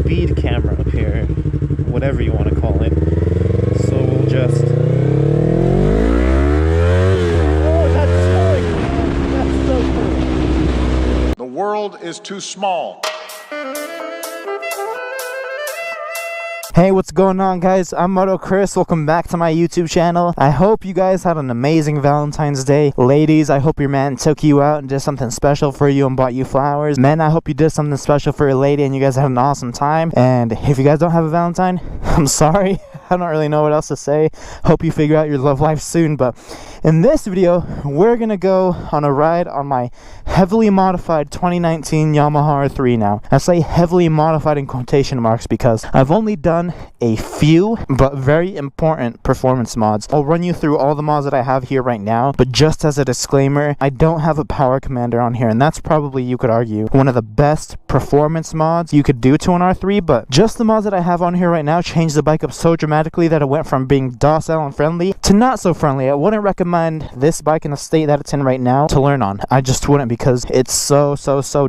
speed camera up here, whatever you want to call it. So we'll just... Oh, that's sick! That's so cool. The world is too small. Hey, what's going on, guys? I'm Moto Chris. Welcome back to my YouTube channel. I hope you guys had an amazing Valentine's Day. Ladies, I hope your man took you out and did something special for you and bought you flowers. Men, I hope you did something special for your lady and you guys had an awesome time. And if you guys don't have a Valentine, I'm sorry. I don't really know what else to say. Hope you figure out your love life soon. But in this video, we're gonna go on a ride on my heavily modified 2019 Yamaha R3 now. I say heavily modified in quotation marks because I've only done a few but very important performance mods. I'll run you through all the mods that I have here right now, but just as a disclaimer, I don't have a power commander on here, and that's probably, you could argue, one of the best performance mods you could do to an R3. But just the mods that I have on here right now changed the bike up so dramatically that it went from being docile and friendly to not so friendly. I wouldn't recommend this bike in the state that it's in right now to learn on. I just wouldn't, because it's so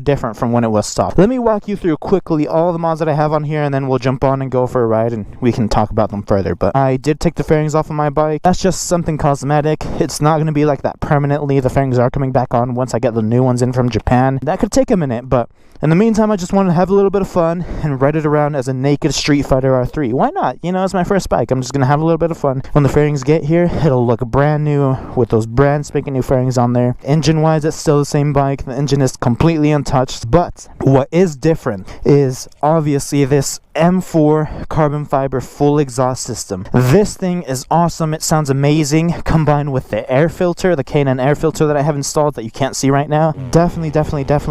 different from when it was stock. Let me walk you through quickly all the mods that I have on here, and then we'll jump on and go for a ride and we can talk about them further. But I did take the fairings off of my bike. That's just something cosmetic. It's not going to be like that permanently. The fairings are coming back on once I get the new ones in from Japan. That could take a minute, but in the meantime, I just wanted to have a little bit of fun and ride it around as a naked Street Fighter R3. Why not? You know, it's my first bike. I'm just going to have a little bit of fun. When the fairings get here, it'll look brand new with those brand spanking new fairings on there. Engine-wise, it's still the same bike. The engine is completely untouched. But what is different is obviously this M4 carbon fiber full exhaust system. This thing is awesome. It sounds amazing, combined with the air filter, the K&N air filter that I have installed that you can't see right now. Definitely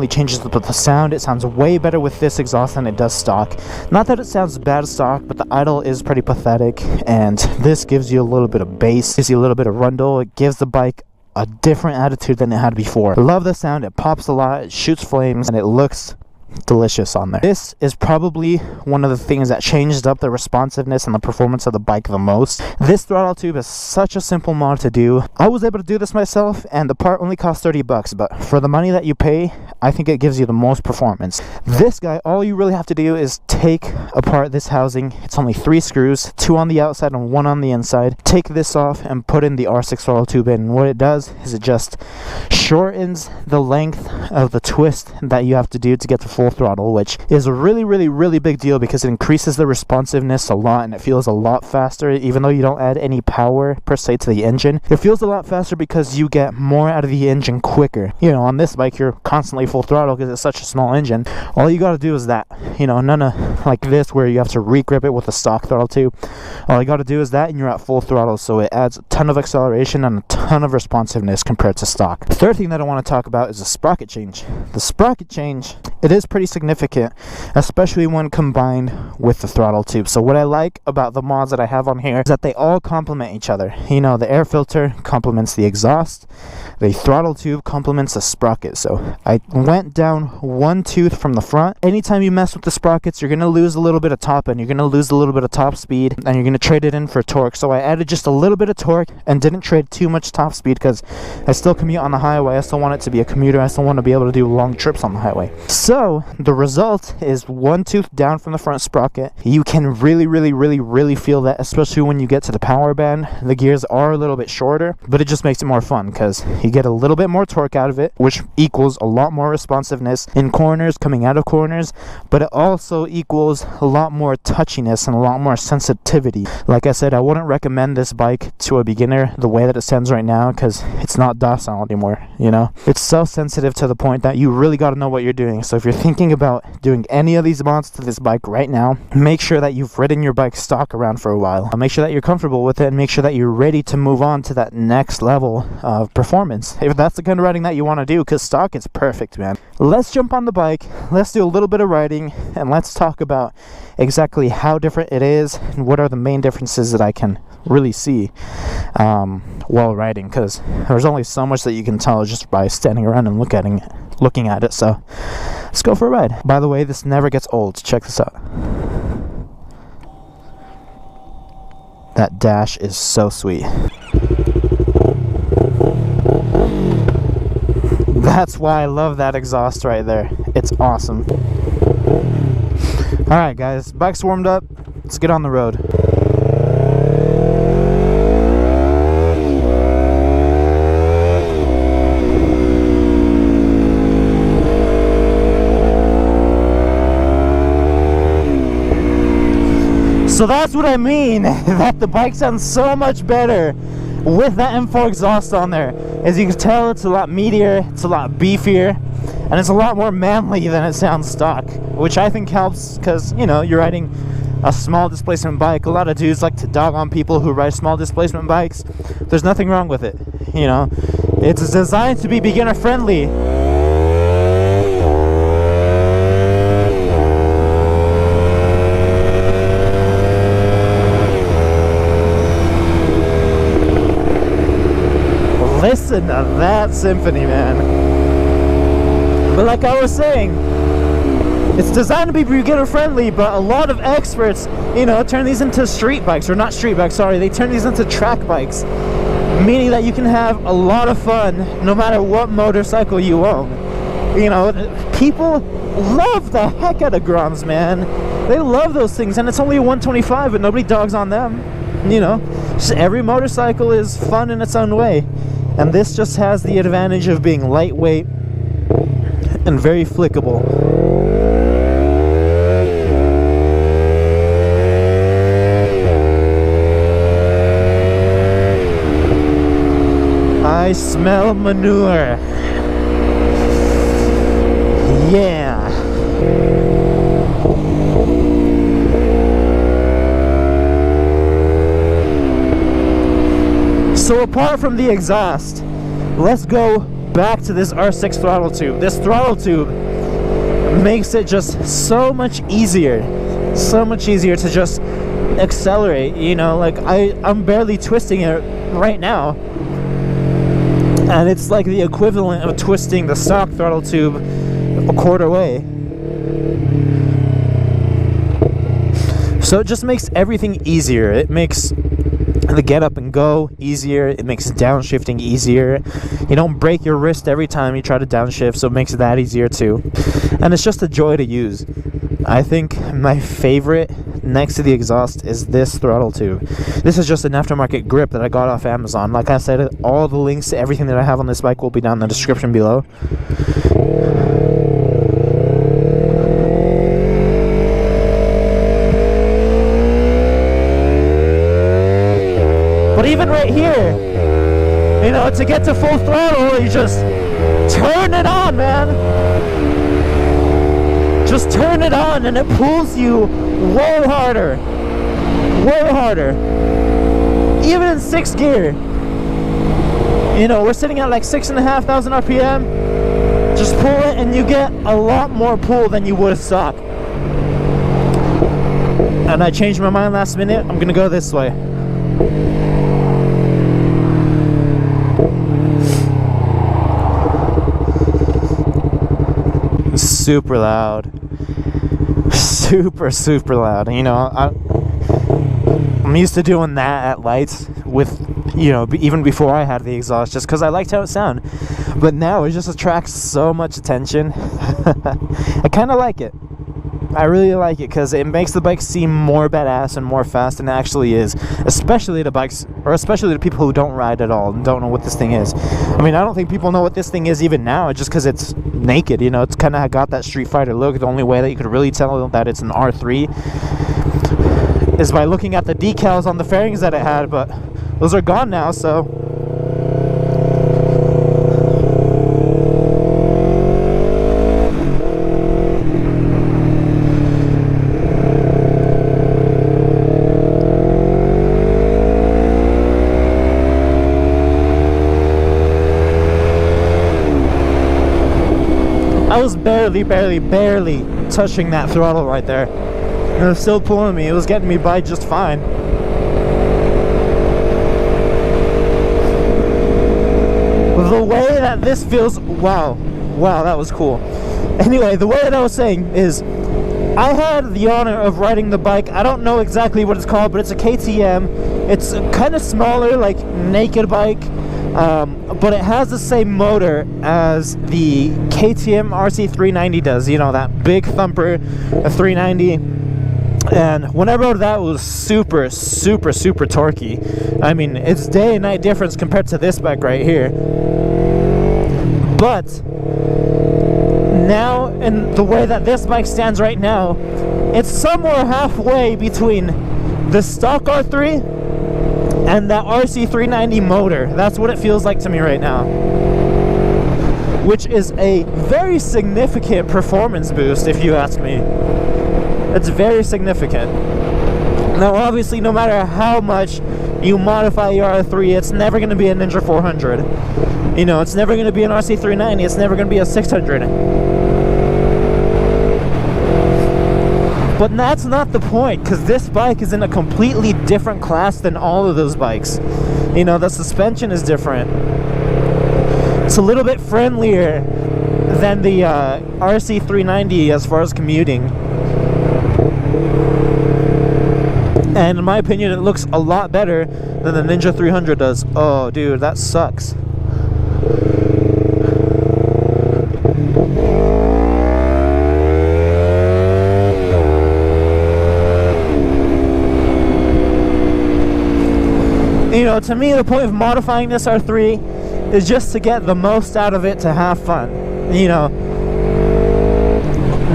changes the sound. It sounds way better with this exhaust than it does stock. Not that it sounds bad stock, but the idle is pretty pathetic, and this gives you a little bit of bass, gives you a little bit of rundle. It gives the bike a different attitude than it had before. Love the sound. It pops a lot, it shoots flames, and it looks delicious on there. This is probably one of the things that changed up the responsiveness and the performance of the bike the most. This throttle tube is such a simple mod to do. I was able to do this myself, and the part only cost 30 bucks, but for the money that you pay, I think it gives you the most performance. This guy, all you really have to do is take apart this housing. It's only 3 screws, 2 on the outside and 1 on the inside. Take this off and put in the R6 throttle tube in. What it does is it just shortens the length of the twist that you have to do to get to full throttle, which is a really big deal because it increases the responsiveness a lot and it feels a lot faster. Even though you don't add any power per se to the engine, it feels a lot faster because you get more out of the engine quicker. You know, on this bike you're constantly full throttle because it's such a small engine. All you got to do is that, you know, none of like this where you have to re-grip it with a stock throttle tube. All you got to do is that and you're at full throttle, so it adds a ton of acceleration and a ton of responsiveness compared to stock. The third thing that I want to talk about is the sprocket change. The sprocket change, it is pretty significant, especially when combined with the throttle tube. So what I like about the mods that I have on here is that they all complement each other. You know, the air filter complements the exhaust, the throttle tube complements the sprocket. So I went down 1 tooth from the front. Anytime you mess with the sprockets, you're going to lose a little bit of top end, you're going to lose a little bit of top speed, and you're going to trade it in for torque. So I added just a little bit of torque and didn't trade too much top speed because I still commute on the highway. I still want it to be a commuter. I still want to be able to do long trips on the highway. So the result is 1 tooth down from the front sprocket. You can really feel that, especially when you get to the power band. The gears are a little bit shorter, but it just makes it more fun because you get a little bit more torque out of it, which equals a lot more responsiveness in corners, coming out of corners, but it also equals a lot more touchiness and a lot more sensitivity. Like I said, I wouldn't recommend this bike to a beginner the way that it stands right now because it's not docile anymore. You know, it's so sensitive to the point that you really got to know what you're doing. So if you're thinking about doing any of these mods to this bike right now, make sure that you've ridden your bike stock around for a while. Make sure that you're comfortable with it and make sure that you're ready to move on to that next level of performance, if that's the kind of riding that you want to do, because stock is perfect, man. Let's jump on the bike, let's do a little bit of riding, and let's talk about exactly how different it is and what are the main differences that I can really see while riding, because there's only so much that you can tell just by standing around and looking at it. So let's go for a ride. By the way, this never gets old. Check this out. That dash is so sweet. That's why I love that exhaust right there. It's awesome. Alright guys, bike's warmed up, let's get on the road. So that's what I mean, that the bike sounds so much better with that M4 exhaust on there. As you can tell, it's a lot meatier, it's a lot beefier, and it's a lot more manly than it sounds stock, which I think helps because, you know, you're riding a small displacement bike. A lot of dudes like to dog on people who ride small displacement bikes. There's nothing wrong with it, you know. It's designed to be beginner friendly. Listen to that symphony, man. But like I was saying, it's designed to be beginner friendly, but a lot of experts, you know, turn these into street bikes, or not street bikes, sorry, they turn these into track bikes, meaning that you can have a lot of fun no matter what motorcycle you own. You know, people love the heck out of Groms, man. They love those things, and it's only a 125, but nobody dogs on them. You know, just every motorcycle is fun in its own way. And this just has the advantage of being lightweight and very flickable. I smell manure. Yeah. So apart from the exhaust, let's go back to this R6 throttle tube. This throttle tube makes it just so much easier to just accelerate, you know, like I'm barely twisting it right now, and it's like the equivalent of twisting the stock throttle tube a quarter way. So it just makes everything easier. It makes the get up and go easier. It makes downshifting easier. You don't break your wrist every time you try to downshift, so it makes that easier too. And it's just a joy to use. I think my favorite next to the exhaust is this throttle tube. This is just an aftermarket grip that I got off Amazon. Like I said, all the links to everything that I have on this bike will be down in the description below. But even right here, you know, to get to full throttle, you just turn it on, man. Just turn it on and it pulls you way harder. Way harder. Even in 6th gear. You know, we're sitting at like 6,500 RPM. Just pull it and you get a lot more pull than you would stock. And I changed my mind last minute. I'm gonna go this way. Super loud, super loud. You know, I'm used to doing that at lights with, you know, even before I had the exhaust, just because I liked how it sounded. But now it just attracts so much attention. I kind of like it. I really like it because it makes the bike seem more badass and more fast than it actually is, especially to bikes, or especially to people who don't ride at all and don't know what this thing is. I mean, I don't think people know what this thing is even now, just because it's naked, you know. It's kind of got that Street Fighter look. The only way that you could really tell that it's an R3 is by looking at the decals on the fairings that it had, but those are gone now, so I was barely touching that throttle right there. And it was still pulling me. It was getting me by just fine. The way that this feels, wow, that was cool. Anyway, the way that I was saying is, I had the honor of riding the bike. I don't know exactly what it's called, but it's a KTM. It's a kind of smaller, like naked bike. but it has the same motor as the KTM RC390 does. You know, that big thumper, a 390. And when I rode that, it was super, super, super torquey. I mean, it's day and night difference compared to this bike right here. But now, in the way that this bike stands right now, it's somewhere halfway between the stock R3 and that RC390 motor. That's what it feels like to me right now, which is a very significant performance boost, if you ask me. It's very significant. Now, obviously, no matter how much you modify your R3, it's never going to be a Ninja 400. You know, it's never going to be an RC390. It's never going to be a 600. But that's not the point, because this bike is in a completely different class than all of those bikes. You know, the suspension is different. It's a little bit friendlier than the RC390 as far as commuting. And in my opinion, it looks a lot better than the Ninja 300 does. Oh, dude, that sucks. You know, to me, the point of modifying this R3 is just to get the most out of it, to have fun. You know,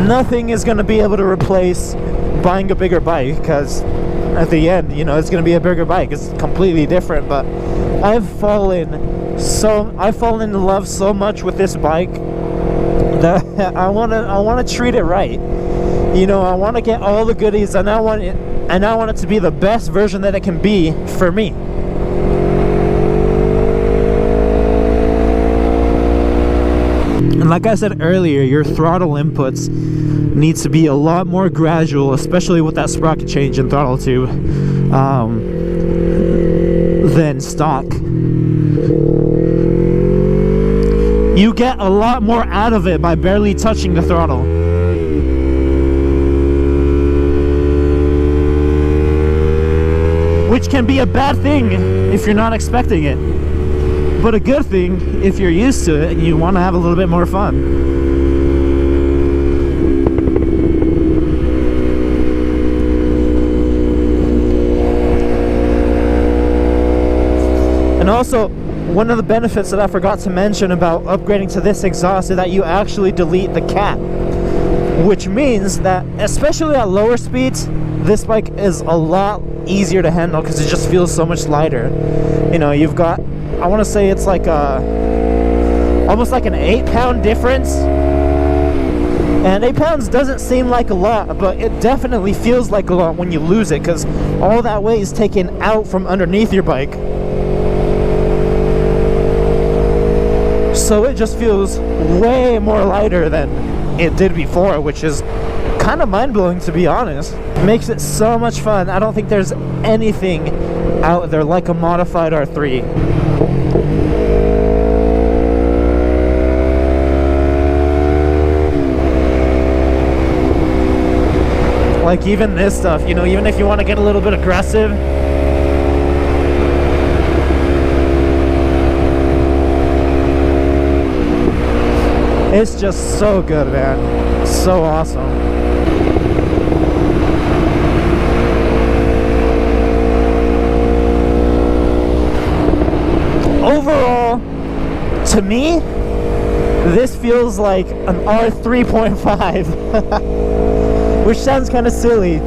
nothing is going to be able to replace buying a bigger bike, because at the end, you know, it's going to be a bigger bike. It's completely different. But I've fallen in love so much with this bike that I want to treat it right. You know, I want to get all the goodies, and I want it to be the best version that it can be for me. And like I said earlier, your throttle inputs needs to be a lot more gradual, especially with that sprocket change in throttle tube, than stock. You get a lot more out of it by barely touching the throttle. Which can be a bad thing if you're not expecting it, but a good thing if you're used to it and you want to have a little bit more fun. And also, one of the benefits that I forgot to mention about upgrading to this exhaust is that you actually delete the cap, which means that, especially at lower speeds, this bike is a lot easier to handle because it just feels so much lighter. You know, you've got, I want to say it's like almost like an 8-pound difference, and 8 pounds doesn't seem like a lot, but it definitely feels like a lot when you lose it, because all that weight is taken out from underneath your bike. So it just feels way more lighter than it did before, which is kind of mind-blowing, to be honest. It makes it so much fun. I don't think there's anything out there like a modified R3. Like even this stuff, you know, even if you want to get a little bit aggressive, it's just so good, man. So awesome. Overall, to me, this feels like an R3.5, which sounds kind of silly,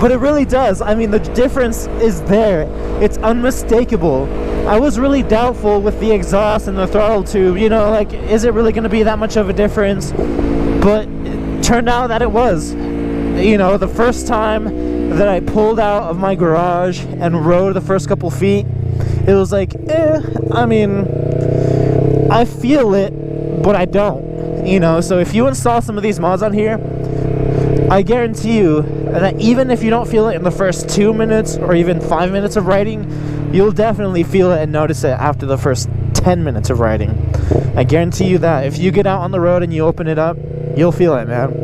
but it really does. I mean, the difference is there. It's unmistakable. I was really doubtful with the exhaust and the throttle tube, you know, like, is it really going to be that much of a difference? But it turned out that it was. You know, the first time that I pulled out of my garage and rode the first couple feet, it was like, I mean, I feel it, but I don't, you know. So if you install some of these mods on here, I guarantee you that even if you don't feel it in the first 2 minutes or even 5 minutes of riding, you'll definitely feel it and notice it after the first 10 minutes of riding. I guarantee you that. If you get out on the road and you open it up, you'll feel it, man.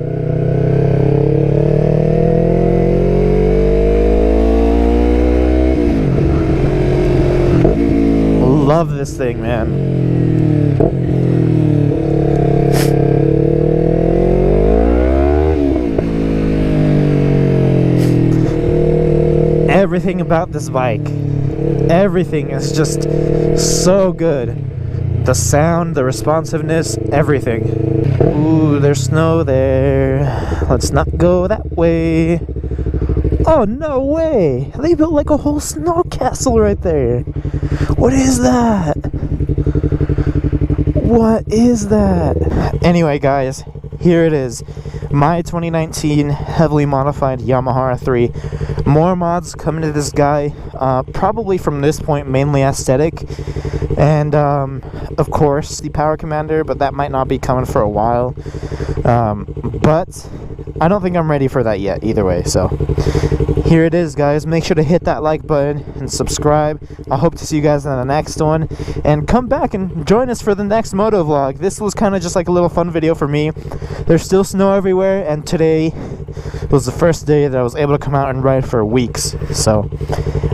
love this thing, man. Everything about this bike, everything is just so good. The sound, the responsiveness, everything. Ooh, there's snow there. Let's not go that way. Oh, no way! They built like a whole snow castle right there. What is that? What is that? Anyway, guys, here it is. My 2019 heavily modified Yamaha R3. More mods coming to this guy, probably from this point mainly aesthetic, and of course the power commander, but that might not be coming for a while. But I don't think I'm ready for that yet either way, so here it is, guys. Make sure to hit that like button and subscribe. I hope to see you guys in the next one, and come back and join us for the next moto vlog. This was kind of just like a little fun video for me. There's still snow everywhere, and today was the first day that I was able to come out and ride for weeks. So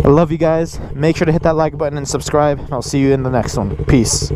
I love you guys. Make sure to hit that like button and subscribe. I'll see you in the next one. Peace.